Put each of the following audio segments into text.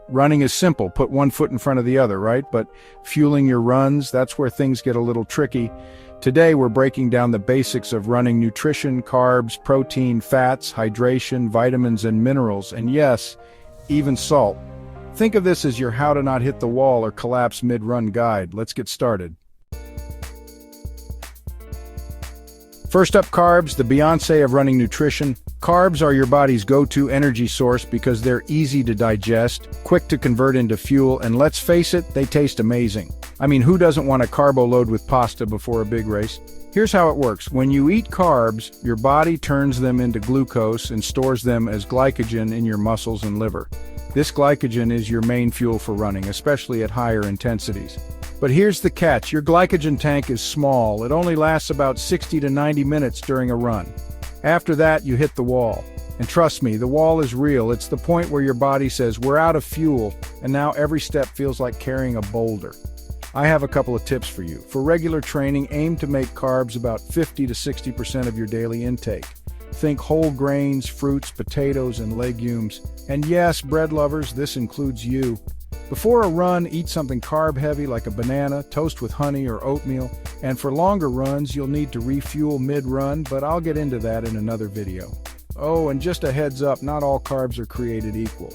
Running is simple, put one foot in front of the other, right? But fueling your runs, that's where things get a little tricky. Today we're breaking down the basics of running nutrition, carbs, protein, fats, hydration, vitamins and minerals, and yes, even salt. Think of this as your how to not hit the wall or collapse mid-run guide. Let's get started. First up, carbs, the Beyoncé of running nutrition. Carbs are your body's go-to energy source because they're easy to digest, quick to convert into fuel, and let's face it, they taste amazing. I mean, who doesn't want a carbo load with pasta before a big race? Here's how it works. When you eat carbs, your body turns them into glucose and stores them as glycogen in your muscles and liver. This glycogen is your main fuel for running, especially at higher intensities. But here's the catch, your glycogen tank is small. It only lasts about 60 to 90 minutes during a run. After that, you hit the wall. And trust me, the wall is real. It's the point where your body says, we're out of fuel, and now every step feels like carrying a boulder. I have a couple of tips for you. For regular training, aim to make carbs about 50 to 60% of your daily intake. Think whole grains, fruits, potatoes, and legumes. And yes, bread lovers, this includes you. Before a run, eat something carb-heavy like a banana, toast with honey or oatmeal. And for longer runs, you'll need to refuel mid-run, but I'll get into that in another video. Oh, and just a heads up, not all carbs are created equal.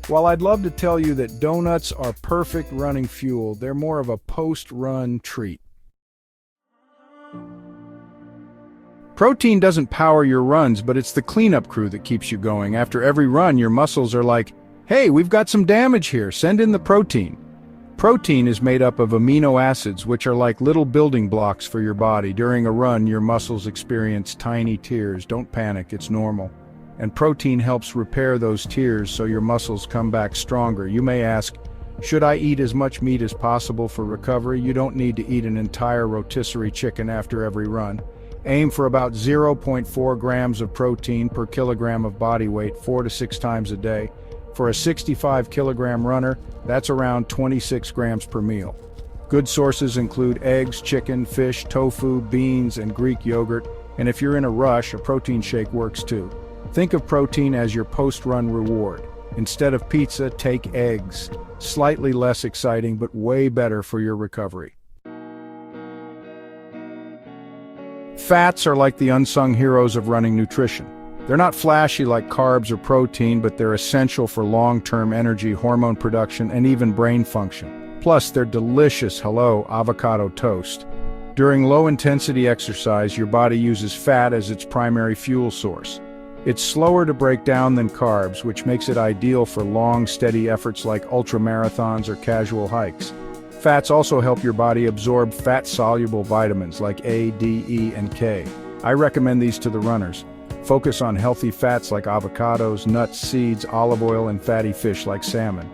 While I'd love to tell you that donuts are perfect running fuel, they're more of a post-run treat. Protein doesn't power your runs, but it's the cleanup crew that keeps you going. After every run, your muscles are like, hey, we've got some damage here, send in the protein. Protein is made up of amino acids, which are like little building blocks for your body. During a run, your muscles experience tiny tears. Don't panic, it's normal. And protein helps repair those tears so your muscles come back stronger. You may ask, should I eat as much meat as possible for recovery? You don't need to eat an entire rotisserie chicken after every run. Aim for about 0.4 grams of protein per kilogram of body weight 4 to 6 times a day. For a 65 kilogram runner, that's around 26 grams per meal. Good sources include eggs, chicken, fish, tofu, beans, and Greek yogurt. And if you're in a rush, a protein shake works too. Think of protein as your post-run reward. Instead of pizza, take eggs. Slightly less exciting, but way better for your recovery. Fats are like the unsung heroes of running nutrition. They're not flashy like carbs or protein, but they're essential for long-term energy, hormone production, and even brain function. Plus, they're delicious, avocado toast. During low-intensity exercise, your body uses fat as its primary fuel source. It's slower to break down than carbs, which makes it ideal for long, steady efforts like ultramarathons or casual hikes. Fats also help your body absorb fat-soluble vitamins like A, D, E, and K. I recommend these to the runners. Focus on healthy fats like avocados, nuts, seeds, olive oil, and fatty fish like salmon.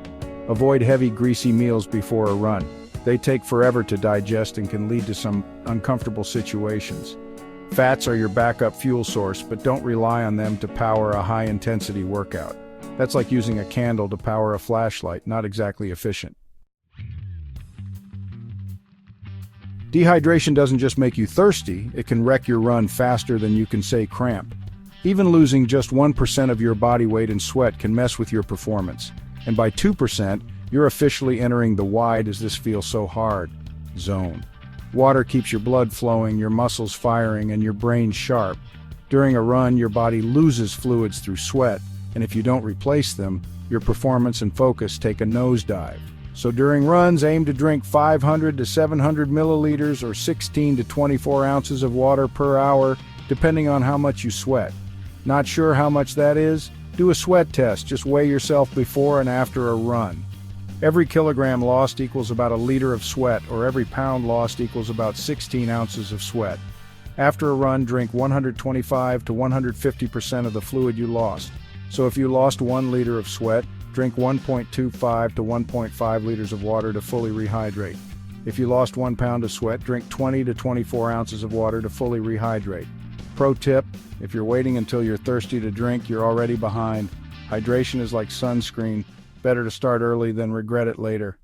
Avoid heavy, greasy meals before a run. They take forever to digest and can lead to some uncomfortable situations. Fats are your backup fuel source, but don't rely on them to power a high-intensity workout. That's like using a candle to power a flashlight, not exactly efficient. Dehydration doesn't just make you thirsty, it can wreck your run faster than you can say cramp. Even losing just 1% of your body weight in sweat can mess with your performance. And by 2%, you're officially entering the why does this feel so hard zone. Water keeps your blood flowing, your muscles firing, and your brain sharp. During a run, your body loses fluids through sweat, and if you don't replace them, your performance and focus take a nosedive. So during runs, aim to drink 500 to 700 milliliters or 16 to 24 ounces of water per hour, depending on how much you sweat. Not sure how much that is? Do a sweat test. Just weigh yourself before and after a run. Every kilogram lost equals about a liter of sweat, or every pound lost equals about 16 ounces of sweat. After a run, drink 125 to 150% of the fluid you lost. So if you lost 1 liter of sweat, drink 1.25 to 1.5 liters of water to fully rehydrate. If you lost 1 pound of sweat, drink 20 to 24 ounces of water to fully rehydrate. Pro tip, if you're waiting until you're thirsty to drink, you're already behind. Hydration is like sunscreen. Better to start early than regret it later.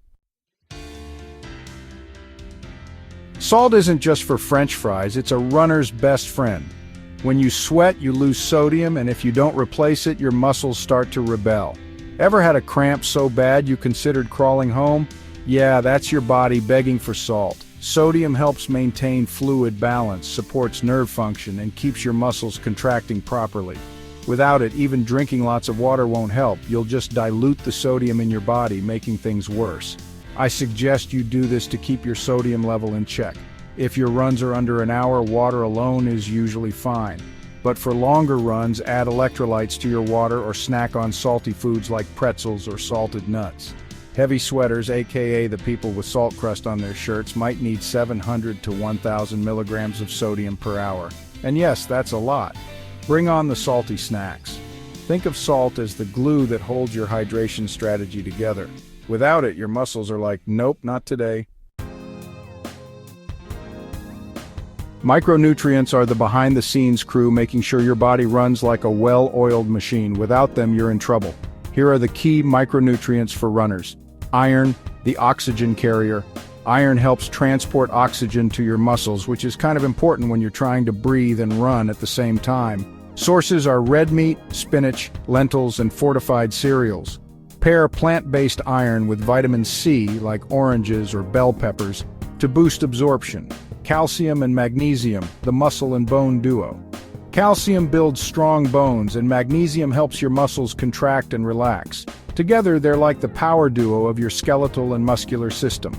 Salt isn't just for French fries, it's a runner's best friend. When you sweat, you lose sodium, and if you don't replace it, your muscles start to rebel. Ever had a cramp so bad you considered crawling home? Yeah, that's your body begging for salt. Sodium helps maintain fluid balance, supports nerve function, and keeps your muscles contracting properly. Without it, even drinking lots of water won't help. You'll just dilute the sodium in your body, making things worse. I suggest you do this to keep your sodium level in check. If your runs are under an hour, water alone is usually fine. But for longer runs, add electrolytes to your water or snack on salty foods like pretzels or salted nuts. Heavy sweaters, aka the people with salt crust on their shirts, might need 700 to 1,000 milligrams of sodium per hour. And yes, that's a lot. Bring on the salty snacks. Think of salt as the glue that holds your hydration strategy together. Without it, your muscles are like, nope, not today. Micronutrients are the behind-the-scenes crew making sure your body runs like a well-oiled machine. Without them, you're in trouble. Here are the key micronutrients for runners. Iron, the oxygen carrier. Iron helps transport oxygen to your muscles, which is kind of important when you're trying to breathe and run at the same time. Sources are red meat, spinach, lentils, and fortified cereals. Pair plant-based iron with vitamin C, like oranges or bell peppers, to boost absorption. Calcium and magnesium, the muscle and bone duo. Calcium builds strong bones, and magnesium helps your muscles contract and relax. Together, they're like the power duo of your skeletal and muscular system.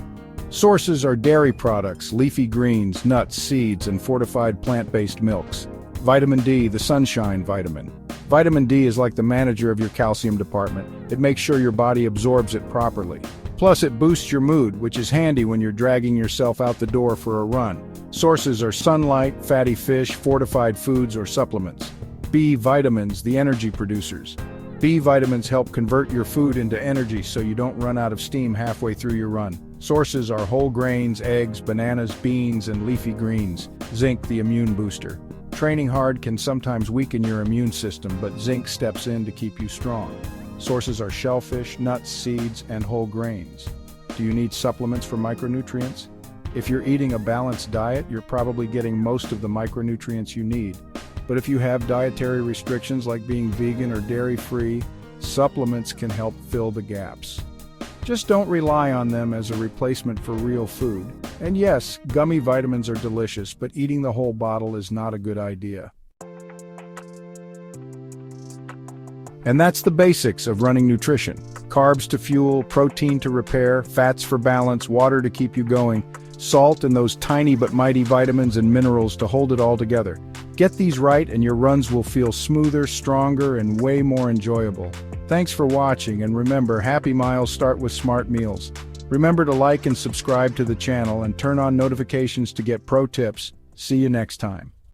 Sources are dairy products, leafy greens, nuts, seeds, and fortified plant-based milks. Vitamin D, the sunshine vitamin. Vitamin D is like the manager of your calcium department. It makes sure your body absorbs it properly. Plus, it boosts your mood, which is handy when you're dragging yourself out the door for a run. Sources are sunlight, fatty fish, fortified foods, or supplements. B vitamins, the energy producers. B vitamins help convert your food into energy so you don't run out of steam halfway through your run. Sources are whole grains, eggs, bananas, beans, and leafy greens. Zinc, the immune booster. Training hard can sometimes weaken your immune system, but zinc steps in to keep you strong. Sources are shellfish, nuts, seeds, and whole grains. Do you need supplements for micronutrients? If you're eating a balanced diet, you're probably getting most of the micronutrients you need. But if you have dietary restrictions like being vegan or dairy-free, supplements can help fill the gaps. Just don't rely on them as a replacement for real food. And yes, gummy vitamins are delicious, but eating the whole bottle is not a good idea. And that's the basics of running nutrition. Carbs to fuel, protein to repair, fats for balance, water to keep you going, salt and those tiny but mighty vitamins and minerals to hold it all together. Get these right and your runs will feel smoother, stronger, and way more enjoyable. Thanks for watching, and remember, happy miles start with smart meals. Remember to like and subscribe to the channel and turn on notifications to get pro tips. See you next time.